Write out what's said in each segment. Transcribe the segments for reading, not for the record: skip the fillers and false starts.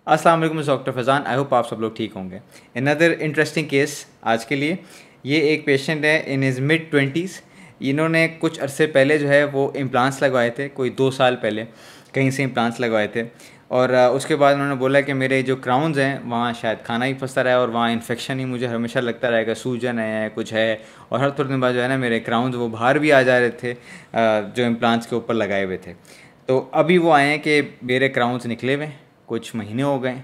अस्सलाम वालेकुम doctor Faizan, I hope आप सब लोग ठीक होंगे। अनदर इंटरेस्टिंग केस आज के लिए। ये एक पेशेंट है इन हिज मिड 20s। इन्होंने कुछ अरसे पहले जो है वो इम्प्लांट्स लगवाए थे, कोई 2 साल पहले कहीं से इम्प्लांट्स लगवाए थे। और उसके बाद उन्होंने बोला कि मेरे जो क्राउन्स हैं वहाँ शायद खाना ही फंसता रहा है और वहाँ इन्फेक्शन ही मुझे हमेशा लगता रहेगा, सूजन है कुछ है। और हर थोड़े दिन बाद जो है ना मेरे क्राउन्स वो बाहर भी आ जा रहे थे जो इम्प्लांट्स के ऊपर लगाए हुए थे। तो अभी वो आए हैं कि मेरे क्राउन्स निकले हुए हैं, कुछ महीने हो गए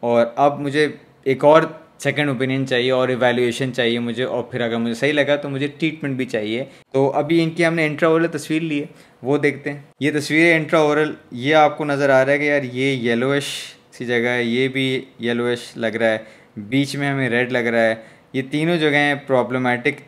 और अब मुझे एक और सेकंड ओपिनियन चाहिए और इवैल्यूएशन चाहिए मुझे, और फिर अगर मुझे सही लगा तो मुझे ट्रीटमेंट भी चाहिए। तो अभी इनकी हमने इंट्राओरल तस्वीर ली है, वो देखते हैं। ये तस्वीर है इंट्राओरल। ये आपको नज़र आ रहा है कि यार ये येलोइश सी जगह है, ये भी येलोइश लग रहा है, बीच में हमें रेड लग रहा है। ये तीनों जगहें प्रॉब्लमेटिक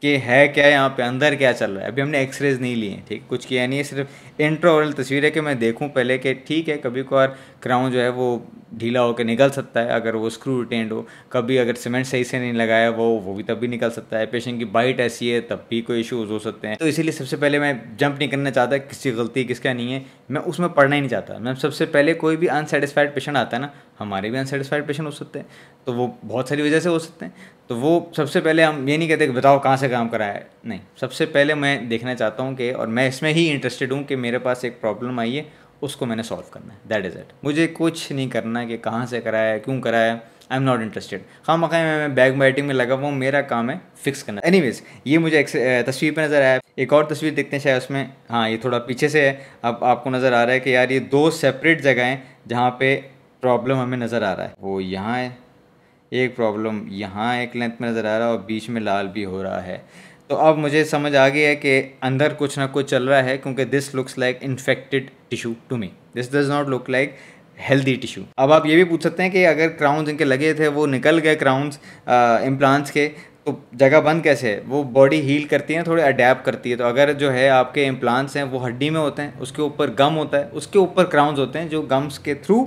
कि है क्या यहाँ पे, अंदर क्या चल रहा है। अभी हमने एक्सरेज नहीं लिए, ठीक, कुछ किया नहीं है, सिर्फ इंट्राओरल तस्वीर है कि मैं देखूँ पहले कि ठीक है, कभी कभार क्राउन जो है वो ढीला होकर निकल सकता है अगर वो स्क्रू रिटेंड हो, कभी अगर सीमेंट सही से नहीं लगाया वो भी तब भी निकल सकता है। पेशेंट की बाइट ऐसी है तब भी कोई इशूज़ हो सकते हैं। तो इसीलिए सबसे पहले मैं जंप नहीं करना चाहता किसकी गलती किसका नहीं है, मैं उसमें पढ़ना ही नहीं चाहता। मैं सबसे पहले कोई भी अनसेटिस्फाइड पेशेंट आता है ना, हमारे भी अनसेटिस्फाइड पेशेंट हो सकते हैं, तो वो बहुत सारी वजह से हो सकते हैं। तो वो सबसे पहले हम ये नहीं कहते कि बताओ कहाँ से काम कराया है, नहीं, सबसे पहले मैं देखना चाहता हूँ कि, और मैं इसमें ही इंटरेस्टेड हूँ कि मेरे पास एक प्रॉब्लम आई है, उसको मैंने सॉल्व करना है, दैट इज़ इट। मुझे कुछ नहीं करना कि कहाँ से कराया है, क्यों कराया है, आई एम नॉट इंटरेस्टेड। खाम मखाई मैं बैग बैटिंग में लगा हुआ हूँ, मेरा काम है फिक्स करना। एनीवेज, ये मुझे तस्वीर पे नज़र आया। एक और तस्वीर देखते हैं शायद उसमें, हाँ ये थोड़ा पीछे से है। अब आपको नज़र आ रहा है कि यार ये 2 सेपरेट जगह हैं जहाँ पे प्रॉब्लम हमें नज़र आ रहा है। वो यहाँ है एक प्रॉब्लम, यहाँ एक लेंथ में नज़र आ रहा है और बीच में लाल भी हो रहा है। तो अब मुझे समझ आ गया है कि अंदर कुछ ना कुछ चल रहा है, क्योंकि this looks like infected tissue to me, this does not look like healthy tissue. अब आप ये भी पूछ सकते हैं कि अगर क्राउन्स इनके लगे थे वो निकल गए क्राउन्स इम्प्लांट्स के, तो जगह बंद कैसे है? वो बॉडी हील करती है, थोड़े अडेप्ट करती है। तो अगर जो है आपके इम्प्लांट्स हैं वो हड्डी में होते हैं, उसके ऊपर गम होता है, उसके ऊपर क्राउन्स होते हैं जो गम्स के थ्रू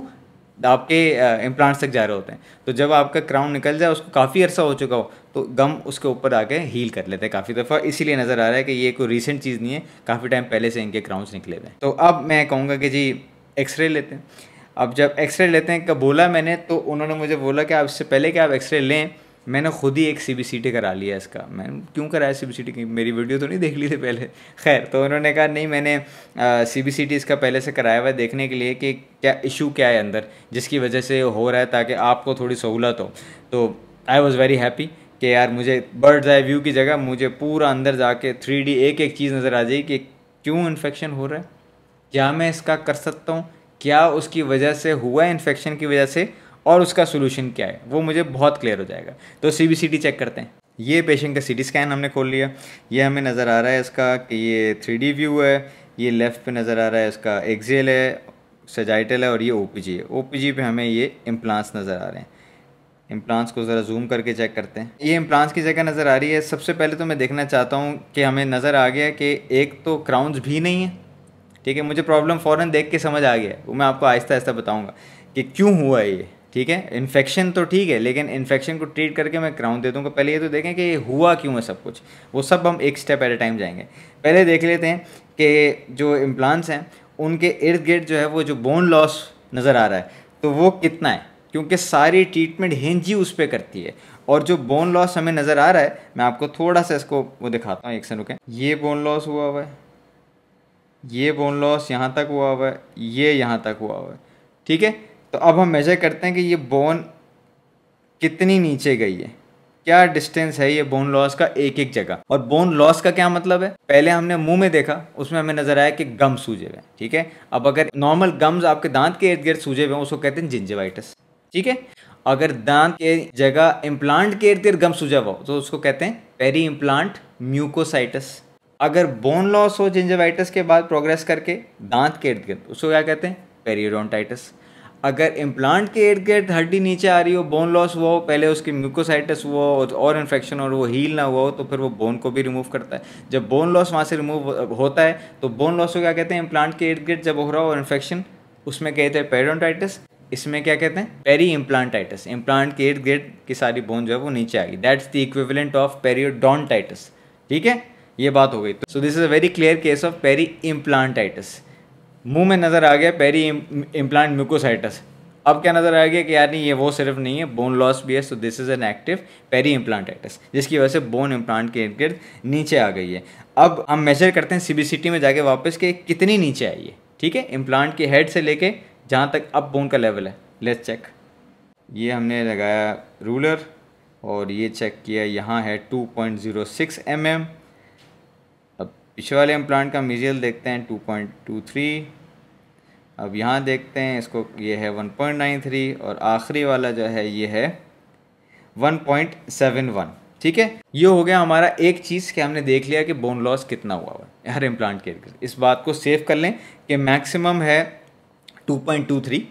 आपके इम्प्लांट्स तक जा रहे होते हैं। तो जब आपका क्राउन निकल जाए, उसको काफ़ी अर्सा हो चुका हो, तो गम उसके ऊपर आके हील कर लेते हैं काफ़ी दफ़ा। इसीलिए नज़र आ रहा है कि ये कोई रीसेंट चीज़ नहीं है, काफ़ी टाइम पहले से इनके क्राउन्स निकले हुए हैं। तो अब मैं कहूँगा कि जी एक्सरे लेते हैं। अब जब एक्सरे लेते हैं, कब बोला मैंने, तो उन्होंने मुझे बोला कि आप इससे पहले कि आप एक्सरे लें, मैंने खुद ही एक CBCT करा लिया इसका। मैं क्यों कराया CBCT की, मेरी वीडियो तो नहीं देख ली थी पहले? खैर, तो उन्होंने कहा नहीं, मैंने CBCT इसका पहले से कराया हुआ है देखने के लिए कि क्या इशू क्या है अंदर जिसकी वजह से हो रहा है, ताकि आपको थोड़ी सहूलत हो। तो आई वॉज़ वेरी हैप्पी कि यार मुझे बर्ड्स आई व्यू की जगह मुझे पूरा अंदर जाके 3D एक एक चीज़ नज़र आ जाएगी कि क्यों इन्फेक्शन हो रहा है, क्या मैं इसका कर सकता हूँ, क्या उसकी वजह से हुआ है इन्फेक्शन की वजह से, और उसका सोल्यूशन क्या है, वो मुझे बहुत क्लियर हो जाएगा। तो CBCT चेक करते हैं। ये पेशेंट का CT स्कैन हमने खोल लिया। ये हमें नज़र आ रहा है इसका कि ये 3D व्यू है। ये लेफ़्ट पे नज़र आ रहा है इसका एक्सियल है, सजाइटल है, और ये OPG है। OPG पे हमें ये इम्प्लांट्स नज़र आ रहे हैं। इम्प्लांट्स को ज़रा जूम करके चेक करते हैं। ये इम्प्लांट्स की जगह नज़र आ रही है। सबसे पहले तो मैं देखना चाहता हूँ कि हमें नज़र आ गया कि एक तो क्राउन्स भी नहीं है, ठीक है। मुझे प्रॉब्लम फ़ौरन देख के समझ आ गया, वो मैं आपको आहिस्ता आहिस्ता बताऊंगा कि क्यों हुआ है ये, ठीक है। इन्फेक्शन तो ठीक है, लेकिन इन्फेक्शन को ट्रीट करके मैं क्राउन दे दूंगा। पहले ये तो देखें कि ये हुआ क्यों है सब कुछ, वो सब हम एक स्टेप एट ए टाइम जाएंगे। पहले देख लेते हैं कि जो इम्प्लांट्स हैं उनके इर्द गिर्द जो है वो जो बोन लॉस नज़र आ रहा है तो वो कितना है, क्योंकि सारी ट्रीटमेंट हिंज ही उस पर करती है। और जो बोन लॉस हमें नज़र आ रहा है, मैं आपको थोड़ा सा इसको वो दिखाता हूँ, एक से रुकें। ये बोन लॉस हुआ हुआ है, ये बोन लॉस यहाँ तक हुआ हुआ है, ये यहाँ तक हुआ हुआ है, ठीक है। तो अब हम मेजर करते हैं कि ये बोन कितनी नीचे गई है, क्या डिस्टेंस है ये बोन लॉस का एक एक जगह। और बोन लॉस का क्या मतलब है, पहले हमने मुंह में देखा, उसमें हमें नजर आया कि गम सूजे हुए हैं, ठीक है। अब अगर नॉर्मल गम्स आपके दांत के इर्द गिर्द सूजे हुए हैं, उसको कहते हैं जिंजिवाइटिस, ठीक है। अगर दांत के जगह इम्प्लांट के इर्द गिर्द गम सूजा हुआ तो उसको कहते हैं पेरी इम्प्लांट म्यूकोसाइटिस। अगर बोन लॉस हो जिंजिवाइटिस के बाद प्रोग्रेस करके दांत के इर्द गिर्द, उसको क्या कहते हैं, पेरियोडोंटाइटिस। अगर इम्प्लांट के इर्द गिर्द हड्डी नीचे आ रही हो, बोन लॉस हुआ हो, पहले उसकी म्यूकोसाइटिस हुआ हो और इन्फेक्शन और वो हील ना हुआ हो, तो फिर वो बोन को भी रिमूव करता है। जब बोन लॉस वहाँ से रिमूव होता है तो बोन लॉस को क्या कहते हैं, इम्प्लांट के इर्द गिर्द जब हो रहा हो इन्फेक्शन, उसमें कहते हैं पेरियोडोंटाइटिस। इसमें क्या कहते हैं, पेरी इम्प्लांटाइटिस। इम्प्लांट के इर्द गिर्द की सारी बोन जो है वो नीचे आ गई, that's the equivalent of periodontitis, ठीक है। ये बात हो गई। So this is a very clear case of peri implantitis. मुंह में नज़र आ गया पेरी इम्प्लांट म्यूकोसाइटिस, अब क्या नज़र आ गया कि यार नहीं, ये वो सिर्फ नहीं है, बोन लॉस भी है। So this is an active peri implantitis, जिसकी वजह से बोन इम्प्लांट के इर्द गिर्द नीचे आ गई है। अब हम मेजर करते हैं CBCT में जाके वापस कि कितनी नीचे आई है। ठीक है, इम्प्लांट के हेड से लेके जहाँ तक अब बोन का लेवल है, लेट्स चेक। ये हमने लगाया रूलर और ये चेक किया, यहाँ है 2.06 mm। अब पीछे वाले इम्प्लांट का मीजियल देखते हैं 2.23। अब यहाँ देखते हैं इसको, ये है 1.93 और आखिरी वाला जो है ये है 1.71। ठीक है, ये हो गया हमारा एक चीज़ कि हमने देख लिया कि बोन लॉस कितना हुआ है हर इम्प्लांट के इर्द। इस बात को सेव कर लें कि मैक्सिमम है 2.23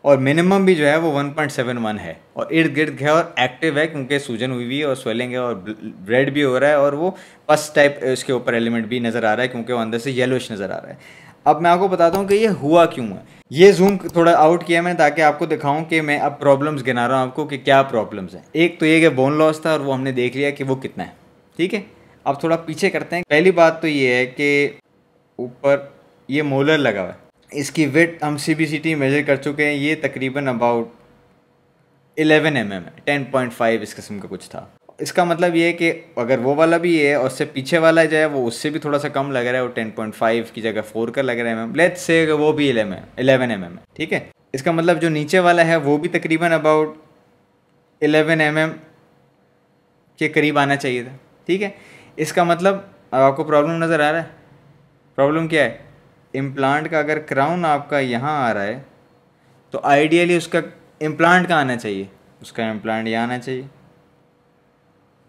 और मिनिमम भी जो है वो 1.71 है और इर्द गिर्द है और एक्टिव है, क्योंकि सूजन हुई हुई है और स्वेलिंग है और ब्लड भी हो रहा है और वो पस टाइप इसके ऊपर एलिमेंट भी नज़र आ रहा है, क्योंकि वो अंदर से येलोइश नज़र आ रहा है। अब मैं आपको बताता हूँ कि ये हुआ क्यों है। ये जूम थोड़ा आउट किया मैंने ताकि आपको दिखाऊं कि मैं अब प्रॉब्लम्स गिना रहा हूँ आपको कि क्या प्रॉब्लम्स हैं। एक तो ये कि बोन लॉस था और वो हमने देख लिया कि वो कितना है। ठीक है, अब थोड़ा पीछे करते हैं। पहली बात तो ये है कि ऊपर ये मोलर लगा हुआ है, इसकी विड्थ हम CBCT मेजर कर चुके हैं, ये तकरीबन अबाउट 11 mm है, 10.5 इस किस्म का कुछ था। इसका मतलब ये है कि अगर वो वाला भी है और उससे पीछे वाला जो है वो उससे भी थोड़ा सा कम लग रहा है, वो 10.5 की जगह 4 का लग रहा है लेट्स से वो भी 11 mm है। ठीक है, इसका मतलब जो नीचे वाला है वो भी तकरीबन अबाउट 11 mm के करीब आना चाहिए था। ठीक है, इसका मतलब आपको प्रॉब्लम नज़र आ रहा है। प्रॉब्लम क्या है, इम्प्लांट का अगर क्राउन आपका यहाँ आ रहा है तो आइडियली उसका इम्प्लांट कहाँ आना चाहिए, उसका इम्प्लांट यहाँ आना चाहिए,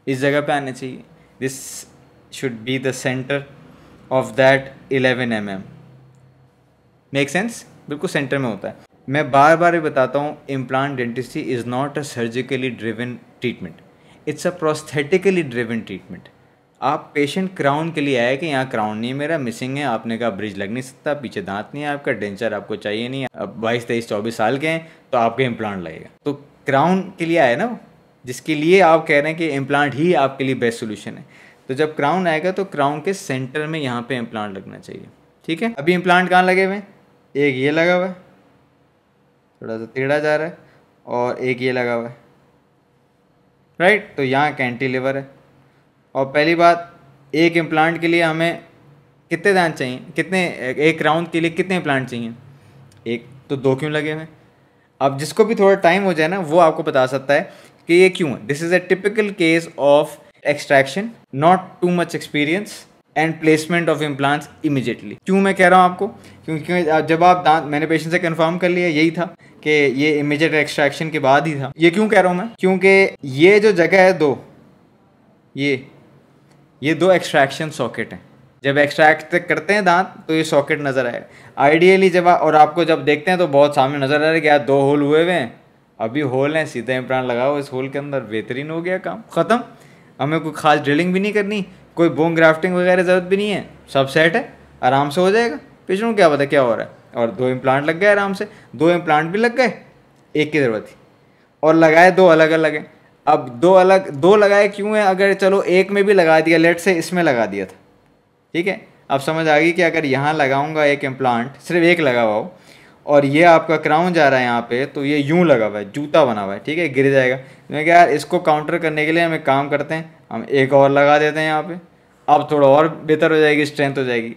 इस जगह पे आना चाहिए। This should be the centre of that 11 mm। Make sense, बिल्कुल सेंटर में होता है। मैं बार बार ये बताता हूँ, implant dentistry is not a surgically driven treatment, it's a prosthetically driven treatment. आप पेशेंट क्राउन के लिए आए कि यहाँ क्राउन नहीं मेरा मिसिंग है, आपने कहा ब्रिज लग नहीं सकता, पीछे दांत नहीं है आपका, डेंचर आपको चाहिए नहीं, अब 22, 23, 24 साल के हैं तो आपके इम्प्लांट लगेगा। तो क्राउन के लिए आए ना, जिसके लिए आप कह रहे हैं कि इम्प्लांट ही आपके लिए बेस्ट सोल्यूशन है। तो जब क्राउन आएगा तो क्राउन के सेंटर में यहाँ पे इम्प्लांट लगना चाहिए। ठीक है, अभी इम्प्लांट कहाँ लगे हुए हैं, एक ये लगा हुआ है, थोड़ा सा टेढ़ा जा रहा है, और एक ये लगा हुआ है, राइट। तो यहाँ कैंटिलीवर है। और पहली बात, एक इम्प्लांट के लिए हमें कितने दांत चाहिए, कितने, एक राउंड के लिए कितने इम्प्लांट चाहिए, एक तो 2 क्यों लगे हुए हैं। अब जिसको भी थोड़ा टाइम हो जाए ना वो आपको बता सकता है कि ये क्यों है। This is a typical case of extraction, not too much experience and placement of implants immediately. क्यों मैं कह रहा हूँ आपको, क्योंकि जब आप दांत, मैंने पेशेंट से कंफर्म कर लिया यही था कि ये इमीडिएट एक्सट्रैक्शन के बाद ही था। ये क्यों कह रहा हूँ मैं, क्योंकि ये जो जगह है दो, ये 2 एक्सट्रैक्शन सॉकेट हैं। जब एक्सट्रैक्ट करते हैं दांत तो ये सॉकेट नज़र आए आइडियली जब और आपको जब देखते हैं तो बहुत सामने नज़र आ रहा है कि यार 2 होल हुए हुए हैं, अभी होल हैं, सीधा इम्प्लांट लगाओ इस होल के अंदर, बेहतरीन हो गया काम, ख़त्म। हमें कोई खास ड्रिलिंग भी नहीं करनी, कोई बोन ग्राफ्टिंग वगैरह ज़रूरत भी नहीं है, सब सेट है, आराम से हो जाएगा। पेशेंट को क्या पता क्या हो रहा है, और 2 इम्प्लांट लग गए आराम से, 2 इम्प्लांट भी लग गए, एक की ज़रूरत थी और लगाए 2 अलग अलग हैं। अब 2 लगाए क्यों है, अगर चलो एक में भी लगा दिया, लेट से इसमें लगा दिया था, ठीक है, अब समझ आ गई कि अगर यहाँ लगाऊंगा एक इम्प्लांट, सिर्फ एक लगा हुआ हो और ये आपका क्राउन जा रहा है यहाँ पे, तो ये यूं लगा हुआ है, जूता बना हुआ है, ठीक है, गिर जाएगा। मैं क्या यार, इसको काउंटर करने के लिए हम एक काम करते हैं, हम एक और लगा देते हैं यहाँ पे, अब थोड़ा और बेहतर हो जाएगी, स्ट्रेंथ हो जाएगी।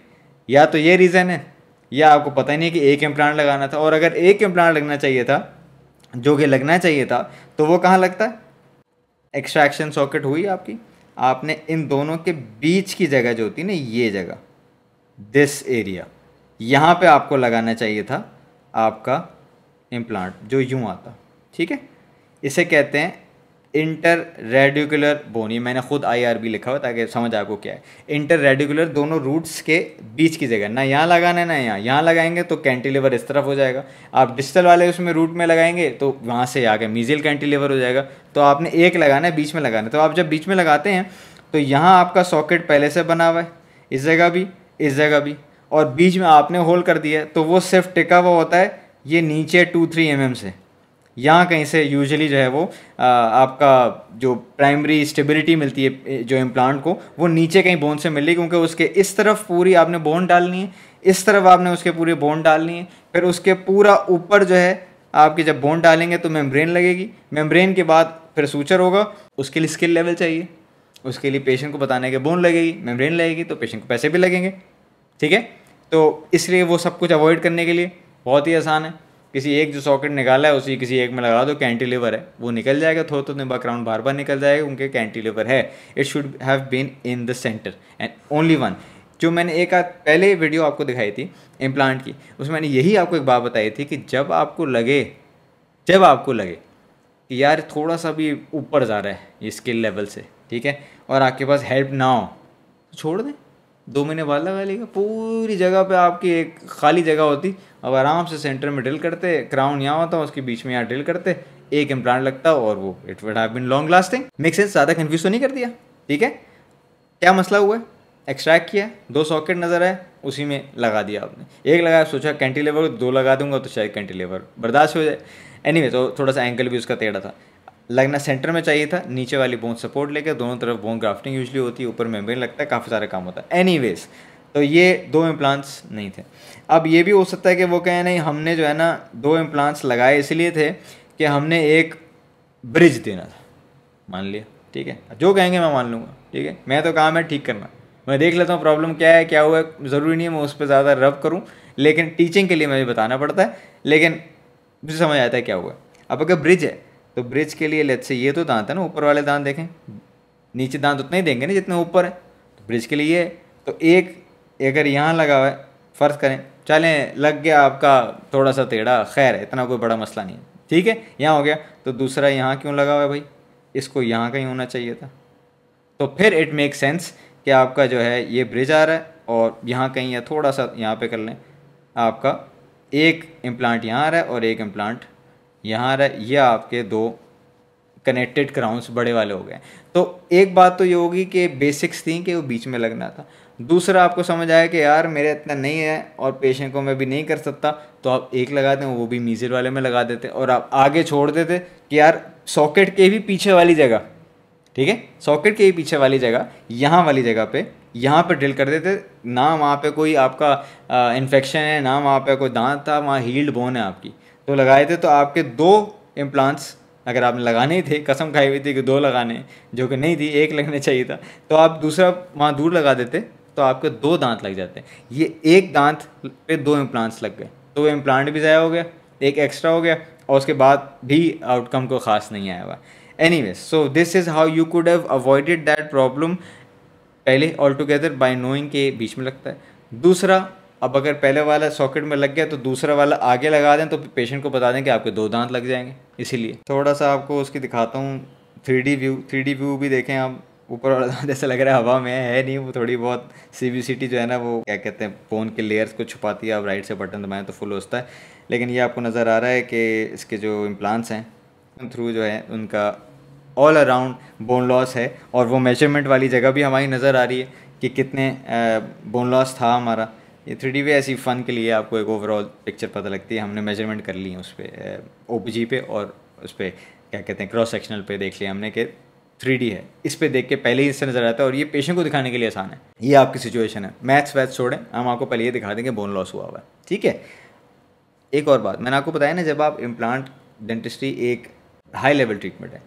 या तो ये रीज़न है, या आपको पता ही नहीं कि एक इम्प्लांट लगाना था, और अगर एक इम्प्लांट लगना चाहिए था, जो कि लगना चाहिए था, तो वो कहाँ लगता है, एक्सट्रैक्शन सॉकेट हुई आपकी, आपने इन दोनों के बीच की जगह जो होती है ना, ये जगह, दिस एरिया, यहाँ पे आपको लगाना चाहिए था आपका इम्प्लांट, जो यूँ आता, ठीक है। इसे कहते हैं इंटर रेडिकुलर बोन, ये मैंने खुद IRB लिखा हुआ ताकि समझ आपको क्या है। इंटर रेडिकुलर, दोनों रूट्स के बीच की जगह, ना यहाँ लगाना है ना यहाँ, यहाँ लगाएंगे तो कैंटिलीवर इस तरफ हो जाएगा, आप डिस्टल वाले उसमें रूट में लगाएंगे तो वहाँ से आगे मीजियल कैंटिलीवर हो जाएगा। तो आपने एक लगाना है, बीच में लगाना है। तो आप जब बीच में लगाते हैं तो यहाँ आपका सॉकेट पहले से बना हुआ है, इस जगह भी, इस जगह भी, और बीच में आपने होल कर दिया है, तो वो सिर्फ टिका हुआ होता है ये नीचे 2-3 mm से, यहाँ कहीं से यूजुअली जो है वो आपका जो प्राइमरी स्टेबिलिटी मिलती है जो इम्प्लांट को, वो नीचे कहीं बोन से मिल रही, क्योंकि उसके इस तरफ पूरी आपने बोन डालनी है, इस तरफ आपने उसके पूरी बोन डालनी है, फिर उसके पूरा ऊपर जो है आपके जब बोन डालेंगे तो मेम्ब्रेन लगेगी, मेम्ब्रेन के बाद फिर सूचर होगा, उसके लिए स्किल लेवल चाहिए, उसके लिए पेशेंट को बताने के बोन लगेगी, मेम्ब्रेन लगेगी, तो पेशेंट को पैसे भी लगेंगे, ठीक है। तो इसलिए वो सब कुछ अवॉइड करने के लिए बहुत ही आसान है, किसी एक जो सॉकेट निकाला है उसी किसी एक में लगा दो, कैंटिलीवर है वो निकल जाएगा, थोड़ा तो बैकग्राउंड बार बार निकल जाएगा, उनके कैंटिलीवर है। It should have been in the centre and only one. जो मैंने एक पहले वीडियो आपको दिखाई थी इम्प्लांट की, उसमें मैंने यही आपको एक बात बताई थी कि जब आपको लगे कि यार थोड़ा सा भी ऊपर जा रहा है ये स्किल लेवल से, ठीक है, और आपके पास हेल्प ना हो तो छोड़ दें, 2 महीने बाद लगा लेगा। पूरी जगह पे आपकी एक खाली जगह होती, अब आराम से सेंटर में ड्रिल करते, क्राउन यहाँ होता, उसके बीच में यहाँ ड्रिल करते, एक इम्प्लांट लगता और वो it would have been long lasting. Make sense? ज़्यादा कन्फ्यूज तो नहीं कर दिया? ठीक है, क्या मसला हुआ है? एक्सट्रैक्ट किया, 2 सॉकेट नज़र आए, उसी में लगा दिया आपने, एक लगाया, सोचा कैंटिलीवर 2 लगा दूंगा तो शायद कैंटिलीवर बर्दाश्त हो जाए। एनीवे, तो थोड़ा सा एंगल भी उसका टेढ़ा था, लगना सेंटर में चाहिए था, नीचे वाली बोन सपोर्ट लेके, दोनों तरफ बोन ग्राफ्टिंग यूजली होती है, ऊपर मेम्ब्रेन लगता है, काफ़ी सारा काम होता है। एनीवेज, तो ये 2 इम्प्लांट्स नहीं थे। अब ये भी हो सकता है कि वो कहें नहीं हमने जो है ना 2 इम्प्लांट्स लगाए इसलिए थे कि हमने एक ब्रिज देना था, मान लिया, ठीक है, जो कहेंगे मैं मान लूँगा, ठीक है, मैं तो काम है ठीक करना, मैं देख लेता हूँ प्रॉब्लम क्या है, क्या हुआ है, ज़रूरी नहीं है मैं उस पर ज़्यादा रब करूँ, लेकिन टीचिंग के लिए मुझे बताना पड़ता है, लेकिन मुझे समझ आता है क्या हुआ है। अब अगर ब्रिज है तो ब्रिज के लिए लेट्स से ये तो दांत है ना, ऊपर वाले दांत देखें, नीचे दांत उतने ही देंगे ना जितने ऊपर है, तो ब्रिज के लिए ये है, तो एक अगर यहाँ लगा हुआ है, फ़र्ज़ करें चलें लग गया आपका थोड़ा सा टेढ़ा, खैर है इतना कोई बड़ा मसला नहीं है, ठीक है, यहाँ हो गया, तो दूसरा यहाँ क्यों लगा हुआ है भाई, इसको यहाँ कहीं होना चाहिए था, तो फिर इट मेक सेंस कि आपका जो है ये ब्रिज आ रहा है और यहाँ कहीं या थोड़ा सा यहाँ पे कर लें, आपका एक इम्प्लांट यहाँ आ रहा है और एक इम्प्लांट यहाँ आ रहा है, ये आपके 2 कनेक्टेड क्राउन्स बड़े वाले हो गए। तो एक बात तो ये होगी कि बेसिक्स थी कि वो बीच में लगना था, दूसरा आपको समझ आया कि यार मेरे इतना नहीं है और पेशेंट को मैं भी नहीं कर सकता, तो आप एक लगा दें, वो भी मीजर वाले में लगा देते और आप आगे छोड़ देते कि यार सॉकेट के भी पीछे वाली जगह, ठीक है, सॉकेट के ही पीछे वाली जगह, यहाँ वाली जगह पे यहाँ पे ड्रिल कर देते ना, वहाँ पे कोई आपका इन्फेक्शन है ना, वहाँ पे कोई दांत था, वहाँ हील्ड बोन है आपकी, तो लगाए थे, तो आपके 2 इम्प्लांट्स अगर आपने लगाने ही थे, कसम खाई हुई थी कि 2 लगाने, जो कि नहीं थी, 1 लगने चाहिए था, तो आप दूसरा वहाँ दूर लगा देते तो आपके 2 दांत लग जाते, ये 1 दांत पे 2 इम्प्लांट्स लग गए, तो वो इम्प्लांट भी ज़ाया हो गया, एक एक्स्ट्रा हो गया, और उसके बाद भी आउटकम को ख़ास नहीं आया हुआ। Anyways, so this is how you could have avoided that problem पहले ऑल टुगेदर बाय नोइंग के बीच में लगता है। दूसरा, अब अगर पहले वाला सॉकेट में लग गया तो दूसरा वाला आगे लगा दें तो पेशेंट को बता दें कि आपके 2 दांत लग जाएंगे। इसीलिए थोड़ा सा आपको उसकी दिखाता हूँ 3D व्यू भी देखें आप, ऊपर वाला दांत ऐसा लग रहा है हवा में है नहीं, वो थोड़ी बहुत CVCT जो है ना वो क्या कहते हैं बोन के लेयर्स को छुपाती है, आप राइट से बटन दबाएँ तो फुल होता है, लेकिन ये आपको नज़र आ रहा है कि इसके जो इम्प्लांट्स हैं थ्रू जो है उनका ऑल अराउंड बोन लॉस है, और वो मेजरमेंट वाली जगह भी हमारी नज़र आ रही है कि कितने बोन लॉस था हमारा। ये 3D भी ऐसी फ़न के लिए आपको एक ओवरऑल पिक्चर पता लगती है, हमने मेजरमेंट कर ली है उस पर OPG पे, और उस पर क्या कहते हैं क्रॉस सेक्शनल पे देख लिया हमने कि 3D है, इस पर देख के पहले ही इससे नज़र आता है, और ये पेशेंट को दिखाने के लिए आसान है। ये आपकी सिचुएशन है, मैथ्स वैथ्स छोड़ें, हम आपको पहले ये दिखा देंगे बोन लॉस हुआ हुआ है, ठीक है। एक और बात मैंने आपको बताया ना, जब आप इम्प्लांट डेंटिस्ट्री एक हाई लेवल ट्रीटमेंट है,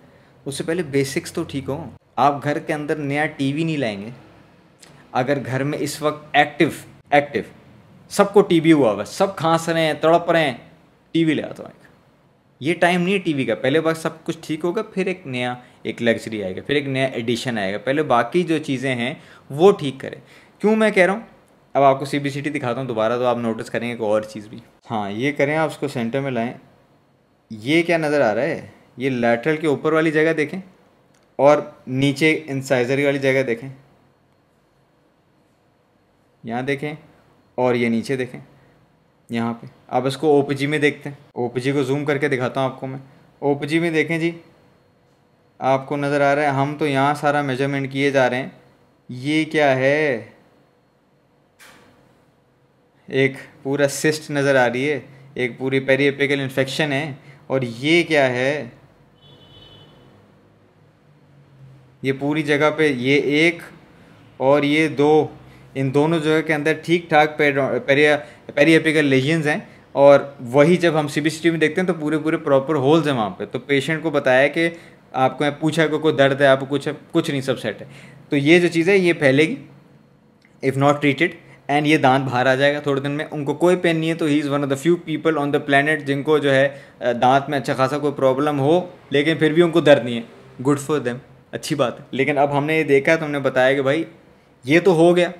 उससे पहले बेसिक्स तो ठीक हो। आप घर के अंदर नया टीवी नहीं लाएंगे अगर घर में इस वक्त एक्टिव सबको टीबी हुआ हुआ, सब खांस रहे हैं, तड़प रहे हैं, टीवी ले आता हूँ। ये टाइम नहीं है टीवी का, पहले बार सब कुछ ठीक होगा, फिर एक लग्जरी आएगा, फिर एक नया एडिशन आएगा, पहले बाकी जो चीज़ें हैं वो ठीक करें। क्यों मैं कह रहा हूँ, अब आपको CBCT दिखाता हूँ दोबारा, तो आप नोटिस करेंगे कोई और चीज़ भी। हाँ, ये करें आप उसको सेंटर में लाएँ, ये क्या नज़र आ रहा है, ये लैटरल के ऊपर वाली जगह देखें और नीचे इंसाइजर वाली जगह देखें, यहाँ देखें, और ये नीचे देखें यहाँ पे। अब इसको OPG में देखते हैं, OPG को जूम करके दिखाता हूँ आपको मैं। OPG में देखें जी, आपको नज़र आ रहा है, हम तो यहाँ सारा मेजरमेंट किए जा रहे हैं, ये क्या है, एक पूरा सिस्ट नज़र आ रही है, एक पूरी पेरीएपिकल इन्फेक्शन है, और ये क्या है, ये पूरी जगह पे ये 1 और ये 2, इन दोनों जगह के अंदर ठीक ठाक पेरीएपिकल लेजन्स हैं, और वही जब हम CBCT में देखते हैं तो पूरे पूरे प्रॉपर होल्स हैं वहाँ पे। तो पेशेंट को बताया कि आपको मैं पूछा कि कोई दर्द है, आपको कुछ है, कुछ नहीं, सब सेट है। तो ये जो चीज़ है ये फैलेगी इफ़ नॉट ट्रीटेड, एंड ये दांत बाहर आ जाएगा थोड़े दिन में। उनको कोई पेन नहीं है तो he is one of the few people on the planet जिनको जो है दांत में अच्छा खासा कोई प्रॉब्लम हो लेकिन फिर भी उनको दर्द नहीं है। गुड फॉर देम, अच्छी बात है। लेकिन अब हमने ये देखा तो हमने बताया कि भाई ये तो हो गया,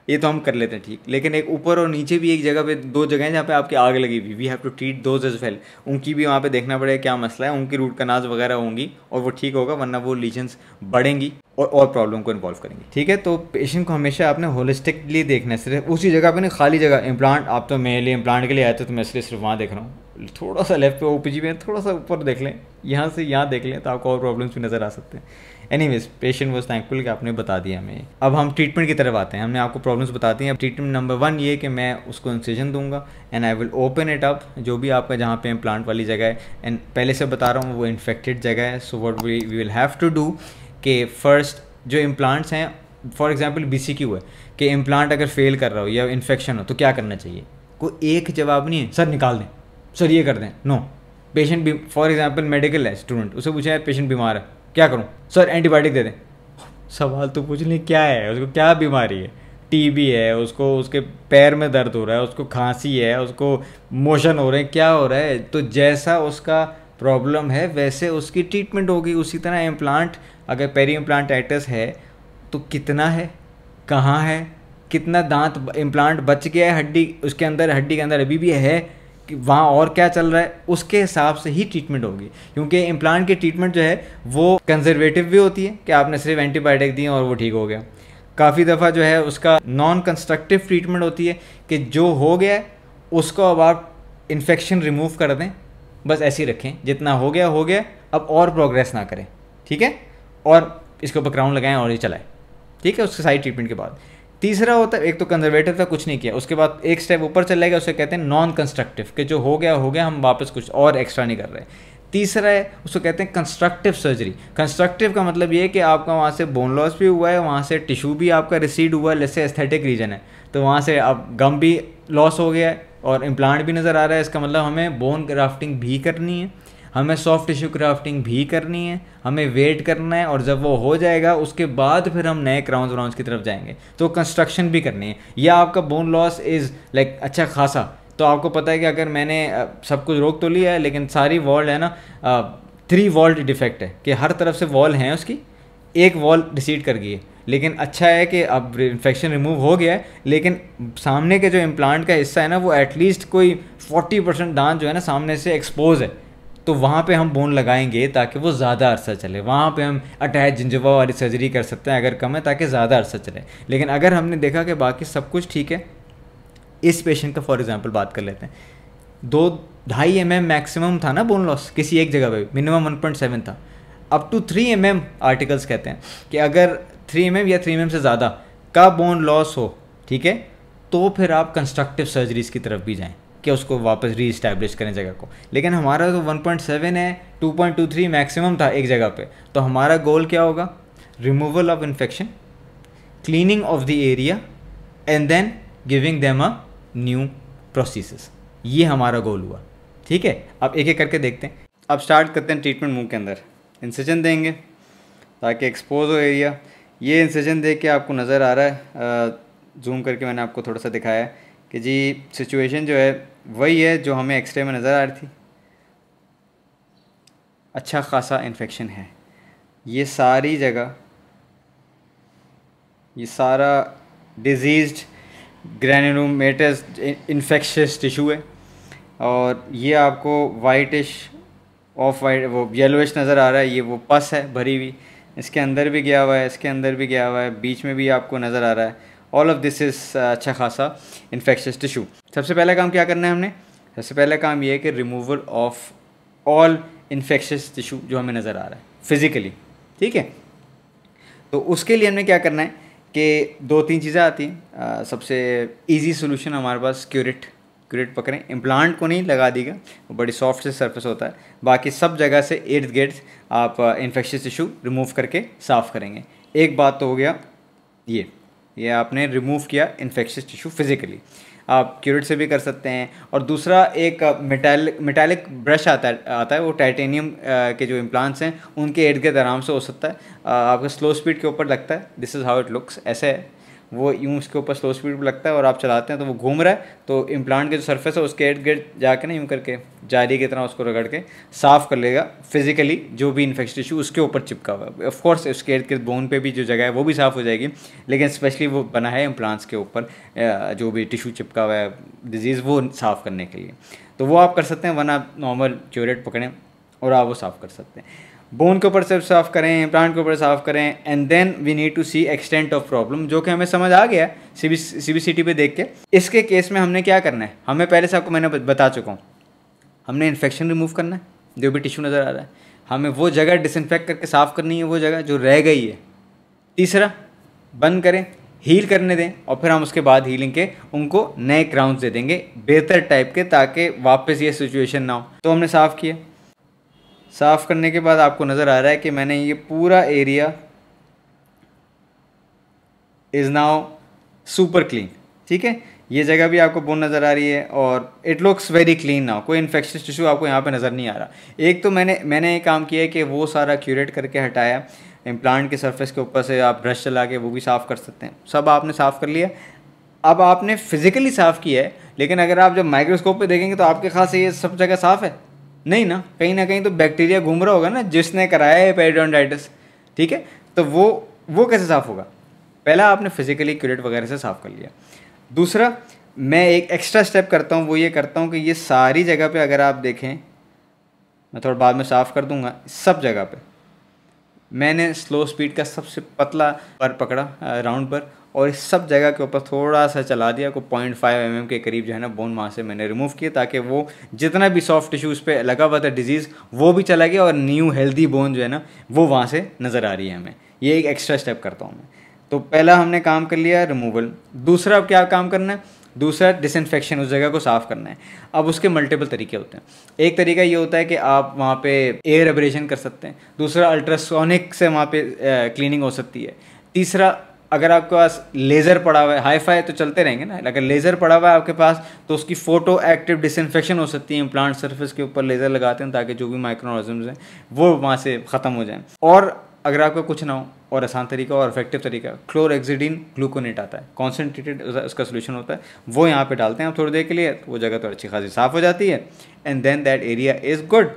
ये तो हम कर लेते हैं ठीक, लेकिन एक ऊपर और नीचे भी एक जगह पे, दो जगह हैं जहाँ पे आपकी आग लगी हुई, we have to treat those as well. उनकी भी वहाँ पे देखना पड़ेगा क्या मसला है, उनकी रूट कनाज वगैरह होंगी और वो ठीक होगा, वरना वो लीजन्स बढ़ेंगी और प्रॉब्लम को इन्वॉल्व करेंगे। ठीक है, तो पेशेंट को हमेशा आपने होलिस्टिकली देखना है, सिर्फ उसी जगह पे नहीं, खाली जगह। इम्प्लांट आप तो मेरे लिए इम्प्लांट के लिए आए थे तो मैं इसलिए सिर्फ वहाँ देख रहा हूँ, थोड़ा सा लेफ्ट पे OPG में थोड़ा सा ऊपर देख लें, यहाँ से यहाँ देख लें तो आपको और प्रॉब्लम्स भी नज़र आ सकते हैं। एनीवेज, पेशेंट वॉज थैंकफुल कि आपने बता दिया हमें। अब हम ट्रीटमेंट की तरफ आते हैं। हमने आपको प्रॉब्लम्स बता दी हैं। अब ट्रीटमेंट नंबर 1 ये कि मैं उसको इंसिजन दूंगा and I will open it up, जो भी आपका जहाँ पे इम्प्लांट वाली जगह है, एंड पहले से बता रहा हूँ वो इन्फेक्टेड जगह है। So what we will have to do कि फर्स्ट जो इम्प्लांट्स हैं, फॉर एग्जाम्पल BCQ है कि इम्प्लांट अगर फेल कर रहा हो या इन्फेक्शन हो तो क्या करना चाहिए। कोई एक जवाब नहीं है, सर निकाल दें, सर ये कर दें, नो। पेशेंट भी, फॉर एग्जाम्पल मेडिकल है स्टूडेंट, उसे पूछा है पेशेंट बीमार है, क्या करूं, सर एंटीबायोटिक दे दें। सवाल तो पूछ लें क्या है, उसको क्या बीमारी है, TB है, उसको उसके पैर में दर्द हो रहा है, उसको खांसी है, उसको मोशन हो रहे हैं, क्या हो रहा है। तो जैसा उसका प्रॉब्लम है वैसे उसकी ट्रीटमेंट होगी। उसी तरह इम्प्लांट, अगर पेरी इम्प्लांटाइटिस है तो कितना है, कहाँ है, कितना दांत इम्प्लांट बच गया है हड्डी उसके अंदर, हड्डी के अंदर अभी भी है कि वहाँ और क्या चल रहा है, उसके हिसाब से ही ट्रीटमेंट होगी। क्योंकि इम्प्लांट की ट्रीटमेंट जो है वो कंजर्वेटिव भी होती है कि आपने सिर्फ एंटीबायोटिक दी और वो ठीक हो गया। काफ़ी दफ़ा जो है उसका नॉन कंस्ट्रक्टिव ट्रीटमेंट होती है कि जो हो गया है उसको अब आप इन्फेक्शन रिमूव कर दें, बस ऐसे ही रखें, जितना हो गया, अब और प्रोग्रेस ना करें, ठीक है, और इसके ऊपर क्राउन लगाएं और ये चलाएं, ठीक है, उसके साइड ट्रीटमेंट के बाद। तीसरा होता है, एक तो कंजर्वेटिव था, कुछ नहीं किया, उसके बाद एक स्टेप ऊपर चलेगा, उसे कहते हैं नॉन कंस्ट्रक्टिव, कि जो हो गया, हम वापस कुछ और एक्स्ट्रा नहीं कर रहे। तीसरा है, उसको कहते हैं कंस्ट्रक्टिव सर्जरी। कंस्ट्रक्टिव का मतलब ये है कि आपका वहाँ से बोन लॉस भी हुआ है, वहाँ से टिश्यू भी आपका रिसीड हुआ है, जैसे एस्थेटिक रीजन है तो वहाँ से अब गम भी लॉस हो गया है और इम्प्लांट भी नज़र आ रहा है। इसका मतलब हमें बोन ग्राफ्टिंग भी करनी है, हमें सॉफ्ट टिश्यू क्राफ्टिंग भी करनी है, हमें वेट करना है, और जब वो हो जाएगा उसके बाद फिर हम नए क्राउन्स व्राउन्स की तरफ जाएंगे, तो कंस्ट्रक्शन भी करनी है। या आपका बोन लॉस इज़ लाइक अच्छा खासा, तो आपको पता है कि अगर मैंने सब कुछ रोक तो लिया है लेकिन सारी वॉल है ना 3 वॉल डिफेक्ट है कि हर तरफ से वॉल हैं उसकी, एक वॉल रिसीड कर गई है, लेकिन अच्छा है कि अब इन्फेक्शन रिमूव हो गया है, लेकिन सामने के जो इम्प्लांट का हिस्सा है ना वो एटलीस्ट कोई 40% दांत जो है ना सामने से एक्सपोज है, तो वहाँ पे हम बोन लगाएंगे ताकि वो ज़्यादा अरसा चले। वहाँ पे हम अटैच जिंजवा वाली सर्जरी कर सकते हैं अगर कम है, ताकि ज़्यादा अरसा चले। लेकिन अगर हमने देखा कि बाकी सब कुछ ठीक है, इस पेशेंट का फॉर एग्जांपल बात कर लेते हैं, 2.5 mm मैक्सिमम था ना बोन लॉस किसी एक जगह पे, मिनिमम 1.7 था, अप टू 3 mm आर्टिकल्स कहते हैं कि अगर 3 mm या 3 mm से ज़्यादा का बोन लॉस हो, ठीक है, तो फिर आप कंस्ट्रक्टिव सर्जरीज़ की तरफ भी जाएँ कि उसको वापस री इस्टेब्लिश करें जगह को। लेकिन हमारा तो 1.7 है, 2.23 मैक्सिमम था एक जगह पे, तो हमारा गोल क्या होगा, removal of infection, cleaning of the area and then giving them a new procedures. ये हमारा गोल हुआ, ठीक है। अब एक एक करके देखते हैं। अब स्टार्ट करते हैं ट्रीटमेंट। मुंह के अंदर इंसिजन देंगे ताकि एक्सपोज हो एरिया। ये इंसिजन देख के आपको नज़र आ रहा है, जूम करके मैंने आपको थोड़ा सा दिखाया है कि जी सिचुएशन जो है वही है जो हमें एक्सरे में नज़र आ रही थी। अच्छा खासा इन्फेक्शन है, ये सारी जगह, ये सारा डिजीज़्ड ग्रैनुलोमेटस इन्फेक्शियस टिश्यू है, और ये आपको वाइटिश ऑफ वाइट वो येलोइश नज़र आ रहा है, ये वो पस है भरी हुई, इसके अंदर भी गया हुआ है, इसके अंदर भी गया हुआ है, बीच में भी आपको नज़र आ रहा है। ऑल ऑफ दिस इज़ अच्छा खासा इन्फेक्शियस टिश्यू। सबसे पहला काम क्या करना है हमने, सबसे पहला काम ये है कि removal of all infectious tissue जो हमें नज़र आ रहा है फिज़िकली, ठीक है। तो उसके लिए हमने क्या करना है कि 2-3 चीज़ें आती हैं। सबसे इजी सोल्यूशन हमारे पास क्यूरेट पकड़ें, इम्प्लांट को नहीं लगा दीगा, वो बड़ी सॉफ्ट से सरफेस होता है, बाकी सब जगह से इर्द गिर्द आप इन्फेक्शियस टिश्यू रिमूव करके साफ़ करेंगे। एक बात तो हो गया ये आपने रिमूव किया इन्फेक्शियस टिश्यू फिज़िकली। आप क्यूरेट से भी कर सकते हैं। और दूसरा एक मेटालिक ब्रश आता है वो टाइटेनियम के जो इम्प्लांट्स हैं उनके इर्द गिर्द आराम से हो सकता है। आपका स्लो स्पीड के ऊपर लगता है, this is how it looks, ऐसे है वो, यूँ उसके ऊपर स्लो स्पीड पर लगता है और आप चलाते हैं तो वो घूम रहा है, तो इम्प्लांट के जो सरफेस है उसके इर्द गिर्द जाके ना यूँ करके जाली की तरह उसको रगड़ के साफ़ कर लेगा फिजिकली जो भी इन्फेक्शन टिश्यू उसके ऊपर चिपका हुआ है। ऑफ कोर्स उसके इर्द गिर्द बोन पे भी जो जगह है वो भी साफ़ हो जाएगी, लेकिन स्पेशली वो बना है इम्प्लांट्स के ऊपर जो भी टिश्यू चिपका हुआ है डिजीज़ वो साफ़ करने के लिए। तो वो आप कर सकते हैं, वरना आप नॉर्मल क्यूरेट पकड़ें और आप वो साफ़ कर सकते हैं। बोन के ऊपर से साफ़ करें, इम्प्लांट के ऊपर साफ़ करें, and then we need to see extent of problem, जो कि हमें समझ आ गया CBCT पे देख के। इसके केस में हमने क्या करना है, हमें पहले से आपको मैंने बता चुका हूँ, हमने इन्फेक्शन रिमूव करना है, जो भी टिश्यू नज़र आ रहा है हमें वो जगह डिसइंफेक्ट करके साफ़ करनी है, वो जगह जो रह गई है। तीसरा, बंद करें, हील करने दें, और फिर हम उसके बाद हीलिंग के उनको नए क्राउन्स दे देंगे बेहतर टाइप के, ताकि वापस ये सिचुएशन ना हो। तो हमने साफ़ किया, साफ़ करने के बाद आपको नज़र आ रहा है कि मैंने ये पूरा area is now super clean, ठीक है। ये जगह भी आपको बोन नज़र आ रही है और it looks very clean now, कोई इन्फेक्शस टिश्यू आपको यहाँ पे नज़र नहीं आ रहा। एक तो मैंने एक काम किया है कि वो सारा क्यूरेट करके हटाया, इम्प्लांट के सरफेस के ऊपर से आप ब्रश चला के वो भी साफ़ कर सकते हैं। सब आपने साफ़ कर लिया, अब आपने फिज़िकली साफ़ किया है, लेकिन अगर आप जब माइक्रोस्कोप पे देखेंगे तो आपके ख़ास से ये सब जगह साफ़ है नहीं ना कहीं तो बैक्टीरिया घूम रहा होगा ना जिसने कराया है पेरिडोंटाइटिस, ठीक है। तो वो कैसे साफ़ होगा? पहला आपने फिज़िकली क्यूरेट वगैरह से साफ़ कर लिया। दूसरा, मैं एक एक्स्ट्रा स्टेप करता हूँ, वो ये करता हूँ कि ये सारी जगह पे अगर आप देखें, मैं थोड़ा बाद में साफ़ कर दूँगा, सब जगह पे मैंने स्लो स्पीड का सबसे पतला पर पकड़ा राउंड पर, और इस सब जगह के ऊपर थोड़ा सा चला दिया, को 0.5 mm के करीब जो है ना बोन वहाँ से मैंने रिमूव किया, ताकि वो जितना भी सॉफ्ट टिश्यू उस पर लगा हुआ था डिजीज़ वो भी चला गया और न्यू हेल्दी बोन जो है ना वो वहाँ से नज़र आ रही है हमें। ये एक एक्स्ट्रा स्टेप करता हूँ मैं। तो पहला हमने काम कर लिया रिमूवल। दूसरा अब क्या काम करना है? दूसरा डिसइंफेक्शन, उस जगह को साफ़ करना है। अब उसके मल्टीपल तरीके होते हैं। एक तरीका ये होता है कि आप वहाँ पे एयर एब्रेशन कर सकते हैं। दूसरा, अल्ट्रासोनिक से वहाँ पे क्लीनिंग हो सकती है। तीसरा, अगर आपके पास लेज़र पड़ा हुआ है, हाई फाई तो चलते रहेंगे ना, अगर लेज़र पड़ा हुआ है आपके पास तो उसकी फ़ोटो एक्टिव डिसइंफेक्शन हो सकती है। इम्प्लांट सरफेस के ऊपर लेज़र लगाते हैं ताकि जो भी माइक्रो ऑर्गेनिज्म्स हैं वो वहाँ से ख़त्म हो जाएं। और अगर आपका कुछ ना हो और आसान तरीका और इफेक्टिव तरीका, क्लोरहेक्सिडिन ग्लूकोनेट आता है, कॉन्सेंट्रेटेड उसका सोल्यूशन होता है, वो यहाँ पे डालते हैं आप थोड़ी देर के लिए, वो जगह तो अच्छी खासी साफ़ हो जाती है, and then that area is good.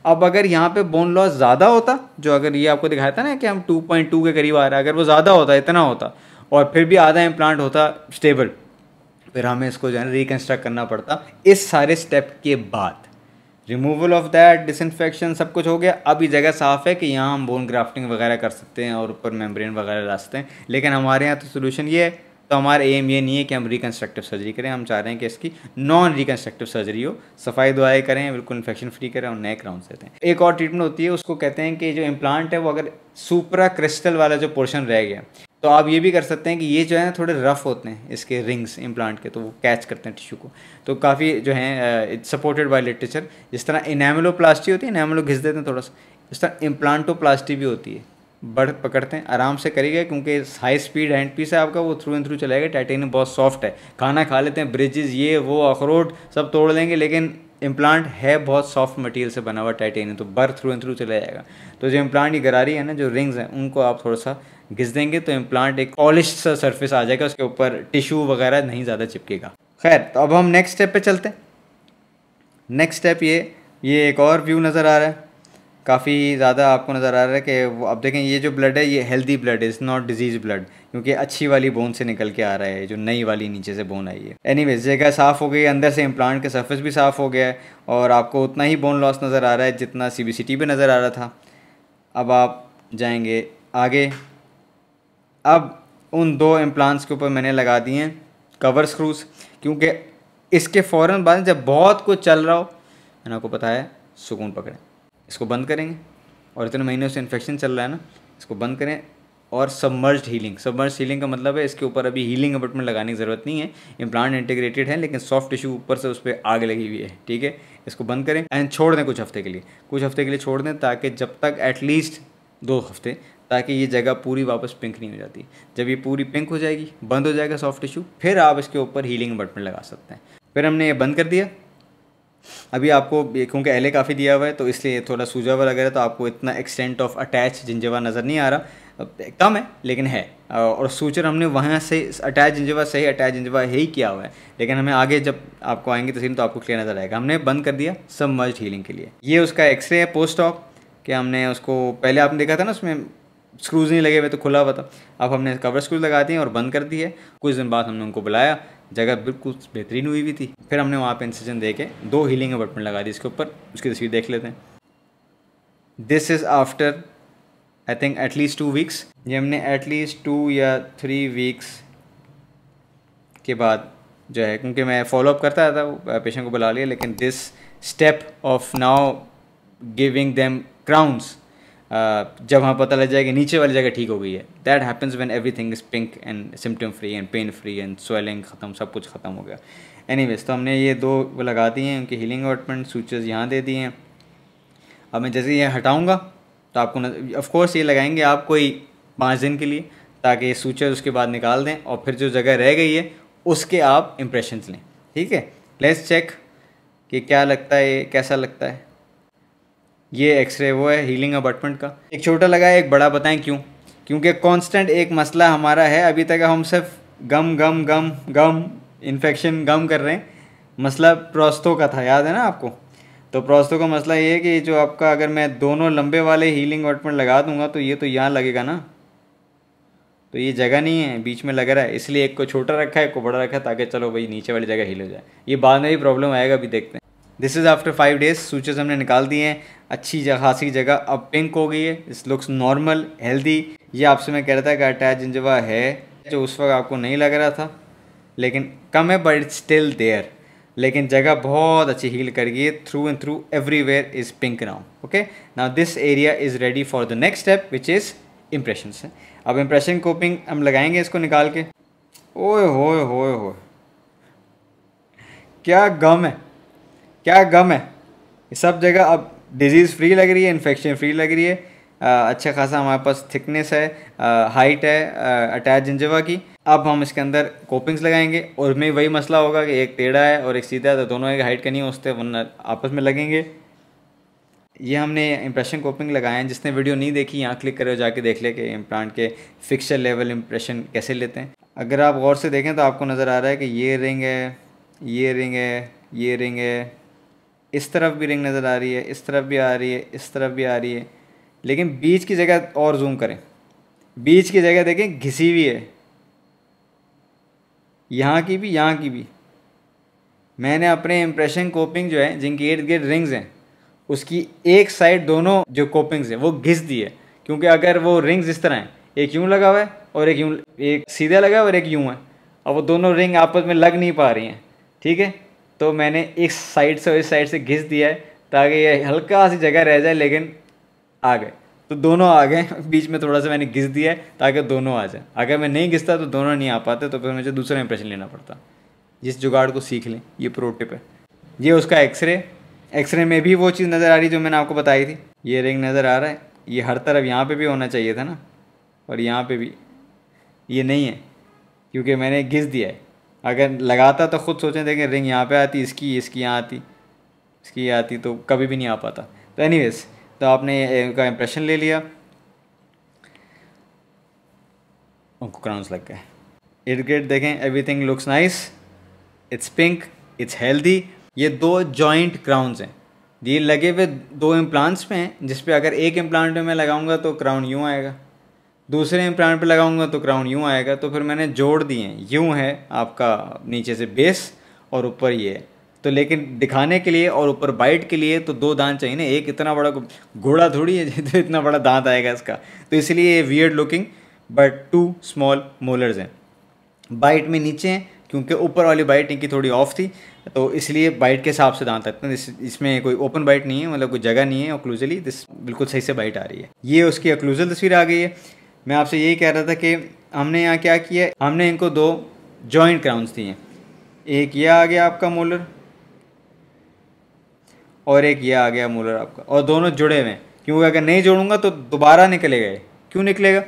अब अगर यहाँ पे बोन लॉस ज़्यादा होता, जो अगर ये आपको दिखाया था ना कि हम 2.2 के करीब आ रहा है, अगर वो ज़्यादा होता, इतना होता, और फिर भी आधा इम्प्लांट होता स्टेबल, फिर हमें इसको जो है रिकन्स्ट्रक्ट करना पड़ता। इस सारे स्टेप के बाद रिमूवल ऑफ दैट, डिसइंफेक्शन, सब कुछ हो गया। अब ये जगह साफ़ है कि यहाँ हम बोन ग्राफ्टिंग वगैरह कर सकते हैं और ऊपर मेम्ब्रेन वगैरह ला सकते हैं। लेकिन हमारे यहाँ तो सोल्यूशन ये है, तो हमारा एम ये नहीं है कि हम रिकन्स्ट्रक्टिव सर्जरी करें, हम चाह रहे हैं कि इसकी नॉन रिकन्स्ट्रक्टिव सर्जरी हो, सफाई दुआएं करें, बिल्कुल इन्फेक्शन फ्री करें और नए क्राउन्स देते हैं। एक और ट्रीटमेंट होती है, उसको कहते हैं कि जो इम्प्लांट है वो अगर सुपरा क्रिस्टल वाला जो पोर्शन रह गया, तो आप ये भी कर सकते हैं कि ये जो है ना थोड़े रफ़ होते हैं इसके रिंग्स इम्प्लांट के, तो वो कैच करते हैं टिश्यू को, तो काफ़ी जो है इट्स सपोर्टेड बाय लिटरेचर। जिस तरह इनेमलोप्लास्टी होती है, इनेमलो घिस देते हैं थोड़ा सा, इस तरह इम्प्लांटोप्लास्टी भी होती है। बढ़ पकड़ते हैं, आराम से करिएगा क्योंकि हाई स्पीड हैंड पीस है आपका, वो थ्रू एंड थ्रू चलाएगा। टाइटेनियम बहुत सॉफ्ट है, खाना खा लेते हैं, ब्रिजेस ये वो अखरोट सब तोड़ लेंगे, लेकिन इम्प्लांट है बहुत सॉफ्ट मटेरियल से बना हुआ टाइटेनियम, तो बर थ्रू एंड थ्रू चला जाएगा। तो जो इम्प्लांट की गरारी है ना, जो रिंग्स हैं, उनको आप थोड़ा सा घिस देंगे तो इम्प्लांट एक पॉलिश सा सरफेस आ जाएगा, उसके ऊपर टिश्यू वगैरह नहीं ज़्यादा चिपकेगा। खैर, तो अब हम नेक्स्ट स्टेप पे चलते हैं। नेक्स्ट स्टेप ये एक और व्यू नज़र आ रहा है, काफ़ी ज़्यादा आपको नज़र आ रहा है कि वो, अब देखें ये जो ब्लड है ये हेल्दी ब्लड है, इज़ नॉट डिजीज ब्लड, क्योंकि अच्छी वाली बोन से निकल के आ रहा है, जो नई वाली नीचे से बोन आई है। एनीवेज, जगह साफ़ हो गई, अंदर से इम्प्लांट के सरफेस भी साफ़ हो गया है, और आपको उतना ही बोन लॉस नज़र आ रहा है जितना CBCT पे नज़र आ रहा था। अब आप जाएंगे आगे। अब उन 2 इम्प्लांट्स के ऊपर मैंने लगा दिए हैं कवर स्क्रूज, क्योंकि इसके फ़ौरन बाद जब बहुत कुछ चल रहा हो, मैंने आपको पता है, सुकून पकड़ें, इसको बंद करेंगे, और इतने महीनों से इन्फेक्शन चल रहा है ना, इसको बंद करें। और सबमर्ज्ड हीलिंग का मतलब है इसके ऊपर अभी हीलिंग अबटमेंट लगाने की ज़रूरत नहीं है, इम्प्लांट इंटीग्रेटेड है, लेकिन सॉफ्ट टिश्यू ऊपर से उस पर आग लगी हुई है, ठीक है। इसको बंद करें एंड छोड़ दें कुछ हफ्ते के लिए छोड़ दें, ताकि जब तक एटलीस्ट 2 हफ्ते ताकि ये जगह पूरी वापस पिंक नहीं हो जाती। जब ये पूरी पिंक हो जाएगी, बंद हो जाएगा सॉफ्ट टिश्यू, फिर आप इसके ऊपर हीलिंग अबॉटमेंट लगा सकते हैं। फिर हमने ये बंद कर दिया। अभी आपको क्योंकि एले काफ़ी दिया हुआ है तो इसलिए थोड़ा सूजा हुआ लग रहा है, तो आपको इतना एक्सटेंट ऑफ अटैच जिंजवा नज़र नहीं आ रहा, कम है लेकिन है। और सूचर हमने वहाँ से अटैच जिंजवा सही अटैच जिंजवा है ही किया हुआ है, लेकिन हमें आगे जब आपको आएंगे तस्वीर तो आपको क्लियर नज़र आएगा। हमने बंद कर दिया सबमर्ज्ड हीलिंग के लिए। ये उसका एक्सरे है पोस्ट ऑप, कि हमने उसको पहले आपने देखा था ना उसमें स्क्रूज नहीं लगे हुए तो खुला हुआ था, अब हमने कवर स्क्रूज लगा दिए और बंद कर दिए। कुछ दिन बाद हमने उनको बुलाया, जगह बिल्कुल बेहतरीन हुई भी थी। फिर हमने वहाँ पे इंसिजन दे के 2 हीलिंग अबॉटमेंट लगा दी इसके ऊपर। उसकी तस्वीर देख लेते हैं। This is after I think at least 2 weeks. ये हमने एटलीस्ट 2 या 3 वीक्स के बाद जो है, क्योंकि मैं फॉलोअप करता था, पेशेंट को बुला लिया, लेकिन this step of now giving them crowns, जब वहाँ पता लग जाएगा नीचे वाली जगह ठीक हो गई है, that happens when everything is pink and symptom free and pain free and swelling ख़त्म, सब कुछ ख़त्म हो गया। एनीवेज, तो हमने ये 2 लगा दिए हैं, उनकी हीलिंग अबॉटमेंट सूचर्स यहाँ दे दिए हैं। अब मैं जैसे ये हटाऊँगा तो आपको ऑफ कोर्स ये लगाएंगे आप कोई 5 दिन के लिए, ताकि ये सूचर उसके बाद निकाल दें और फिर जो जगह रह गई है उसके आप इम्प्रेशंस लें। ठीक है, लेट्स चेक कि क्या लगता है, कैसा लगता है। ये एक्सरे वो है हीलिंग अबॉटमेंट का। एक छोटा लगा है, एक बड़ा बताएं क्यों? क्योंकि कांस्टेंट एक मसला हमारा है, अभी तक हम सिर्फ गम गम गम गम इन्फेक्शन गम कर रहे हैं। मसला प्रोस्तो का था, याद है ना आपको? तो प्रोस्तो का मसला ये है कि जो आपका, अगर मैं दोनों लंबे वाले हीलिंग अबॉटमेंट लगा दूंगा तो ये तो यहाँ लगेगा ना, तो ये जगह नहीं है, बीच में लग रहा है, इसलिए एक को छोटा रखा है, एक को बड़ा रखा है, ताकि चलो भाई नीचे वाली जगह हील हो जाए। ये बाद में भी प्रॉब्लम आएगा, अभी देखते हैं। This is after 5 days. Sutures हमने निकाल दिए हैं, अच्छी खासी जगह अब पिंक हो गई है, इस लुक्स नॉर्मल हेल्दी। ये आपसे मैं कह रहा था कि अटैच जिंजवा है, जो उस वक्त आपको नहीं लग रहा था, लेकिन कम है, बट इट्स स्टिल देयर। लेकिन जगह बहुत अच्छी हील कर गई है, through and through everywhere is pink now. Okay, now this area is ready for the next step which is impressions. अब इम्प्रेशन कोपिंग हम लगाएंगे इसको निकाल के। ओए होए होए होए, क्या गम है, क्या गम है। सब जगह अब डिजीज़ फ्री लग रही है, इन्फेक्शन फ्री लग रही है। अच्छा खासा हमारे पास थिकनेस है, हाइट है अटैच जिंजवा की। अब हम इसके अंदर कोपिंग्स लगाएंगे, और उसमें वही मसला होगा कि एक टेढ़ा है और एक सीधा है, तो दोनों एक हाइट का नहीं होते, वरना आपस में लगेंगे। ये हमने इम्प्रेशन कोपिंग लगाए हैं। जिसने वीडियो नहीं देखी, यहाँ क्लिक करो, जाके देख ले कि इम्प्लांट के फिक्सचर लेवल इम्प्रेशन कैसे लेते हैं। अगर आप गौर से देखें तो आपको नज़र आ रहा है कि ये रिंग है, ये रिंग है, ये रिंग है, इस तरफ भी रिंग नज़र आ रही है, इस तरफ भी आ रही है, इस तरफ भी आ रही है, लेकिन बीच की जगह और जूम करें, बीच की जगह देखें घिसी हुई है, यहाँ की भी, यहाँ की भी। मैंने अपने इम्प्रेशन कोपिंग जो है, जिनकी इर्द गिर्द रिंग्स हैं, उसकी एक साइड दोनों जो कोपिंग्स हैं वो घिस दी है, क्योंकि अगर वो रिंग्स इस तरह हैं, एक यूँ लगा हुआ है और एक यूँ, एक सीधा लगा है और एक यूँ है, और वो दोनों रिंग आपस में लग नहीं पा रही हैं। ठीक है, तो मैंने इस साइड से और इस साइड से घिस दिया है, ताकि ये हल्का सी जगह रह जाए, लेकिन आ गए तो दोनों आ गए। बीच में थोड़ा सा मैंने घिस दिया है ताकि दोनों आ जाए। अगर मैं नहीं घिसता तो दोनों नहीं आ पाते, तो फिर मुझे दूसरा इंप्रेशन लेना पड़ता। जिस जुगाड़ को सीख लें, ये प्रो टिप है। ये उसका एक्सरे, एक्सरे में भी वो चीज़ नज़र आ रही जो मैंने आपको बताई थी। ये रिंग नज़र आ रहा है, ये हर तरफ यहाँ पे भी होना चाहिए था ना, और यहाँ पे भी ये नहीं है, क्योंकि मैंने घिस दिया है। अगर लगाता तो खुद सोचें, देखें रिंग यहाँ पे आती, इसकी यहाँ आती, इसकी आती, तो कभी भी नहीं आ पाता। तो एनीवेज, तो आपने इनका इम्प्रेशन ले लिया, उनको क्राउन्स लग गए। इर्द गिर्द देखें, everything looks nice, it's pink, it's healthy. ये 2 जॉइंट क्राउन्स हैं, ये लगे हुए 2 इम्प्लांट्स पे हैं, जिस पे अगर एक इम्प्लांट पे मैं लगाऊंगा तो क्राउन यूँ आएगा, दूसरे इम्प्लांट पे लगाऊंगा तो क्राउन यूँ आएगा। तो फिर मैंने जोड़ दिए हैं, यूँ है आपका नीचे से बेस और ऊपर ये है। तो लेकिन दिखाने के लिए और ऊपर बाइट के लिए तो 2 दांत चाहिए ना, एक इतना बड़ा घोड़ा थोड़ी है तो इतना बड़ा दांत आएगा इसका, तो इसलिए ये weird looking but 2 small molars हैं। बाइट में नीचे हैं, क्योंकि ऊपर वाली बाइट इनकी थोड़ी ऑफ थी, तो इसलिए बाइट के हिसाब से दांत लगते हैं। इसमें कोई ओपन बाइट नहीं है, मतलब कोई जगह नहीं है ऑक्लूजली, दिस बिल्कुल सही से बाइट आ रही है। ये उसकी ऑक्लूजल तस्वीर आ गई है। मैं आपसे यही कह रहा था कि हमने यहाँ क्या किया, हमने इनको 2 जॉइंट क्राउन्स दिए हैं। एक ये आ गया आपका मोलर, और एक ये आ गया मोलर आपका, और दोनों जुड़े हुए हैं, क्योंकि अगर नहीं जोड़ूंगा तो दोबारा निकले गए, क्यों निकलेगा?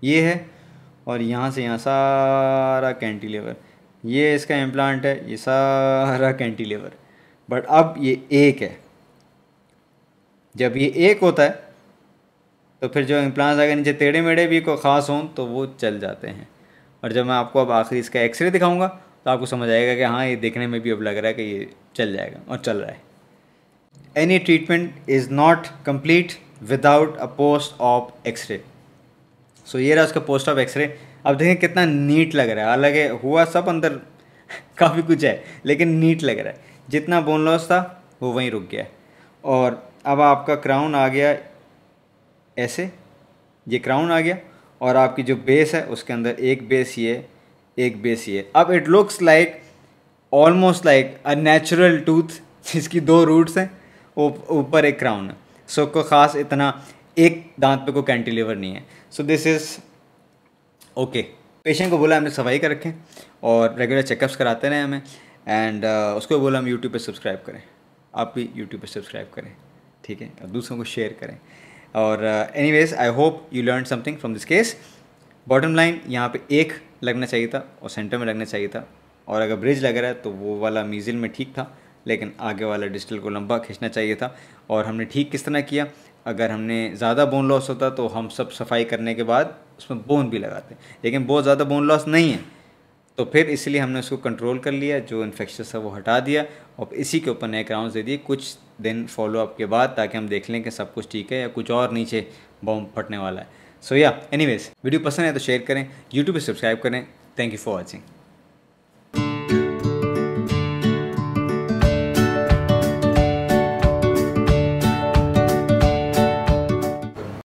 ये है और यहाँ से यहाँ सारा कैंटिलीवर, ये इसका इम्प्लांट है, ये सारा कैंटिलीवर। बट अब ये एक है। जब ये एक होता है तो फिर जो इम्प्लांट्स अगर नीचे टेढ़े मेढ़े भी को ख़ास हों तो वो चल जाते हैं। और जब मैं आपको अब आखिरी इसका एक्सरे दिखाऊंगा तो आपको समझ आएगा कि हाँ, ये देखने में भी अब लग रहा है कि ये चल जाएगा, और चल रहा है। Any treatment is not complete without a post of x ray. So ये रहा उसका पोस्ट ऑफ एक्सरे। अब देखें कितना नीट लग रहा है। हालांकि हुआ सब अंदर काफ़ी कुछ है, लेकिन नीट लग रहा है। जितना बोन लॉस था वो वहीं रुक गया है। और अब आपका क्राउन आ गया ऐसे, ये क्राउन आ गया, और आपकी जो बेस है उसके अंदर एक बेस ये, एक बेस ये। अब it looks like almost like a natural tooth जिसकी 2 रूट्स हैं, ऊपर एक क्राउन है। सो को ख़ास इतना एक दांत पे कोई कैंटिलीवर नहीं है। So this is okay. Patient को बोला हमने सफाई कर रखें और रेगुलर चेकअप्स कराते रहें हमें, एंड उसको बोला हम यूट्यूब पे सब्सक्राइब करें। आप भी यूट्यूब पे सब्सक्राइब करें, ठीक है, और दूसरों को शेयर करें। और anyways I hope you learn something from this case. Bottom line यहाँ पे एक लगना चाहिए था और सेंटर में लगना चाहिए था, और अगर ब्रिज लग रहा है तो वो वाला मीज़ल में ठीक था, लेकिन आगे वाला डिस्टल को लंबा खींचना चाहिए था। और हमने ठीक किस तरह किया, अगर हमने ज़्यादा बोन लॉस होता तो हम सब सफाई करने के बाद उसमें बोन भी लगाते, लेकिन बहुत ज़्यादा बोन लॉस नहीं है, तो फिर इसलिए हमने उसको कंट्रोल कर लिया, जो इन्फेक्शन था वो हटा दिया, और इसी के ऊपर नए क्राउन्स दे दिए कुछ दिन फॉलोअप के बाद, ताकि हम देख लें कि सब कुछ ठीक है या कुछ और नीचे बॉम्ब फटने वाला है। सो या एनीवेज, वीडियो पसंद है तो शेयर करें, यूट्यूब पे सब्सक्राइब करें। Thank you for watching.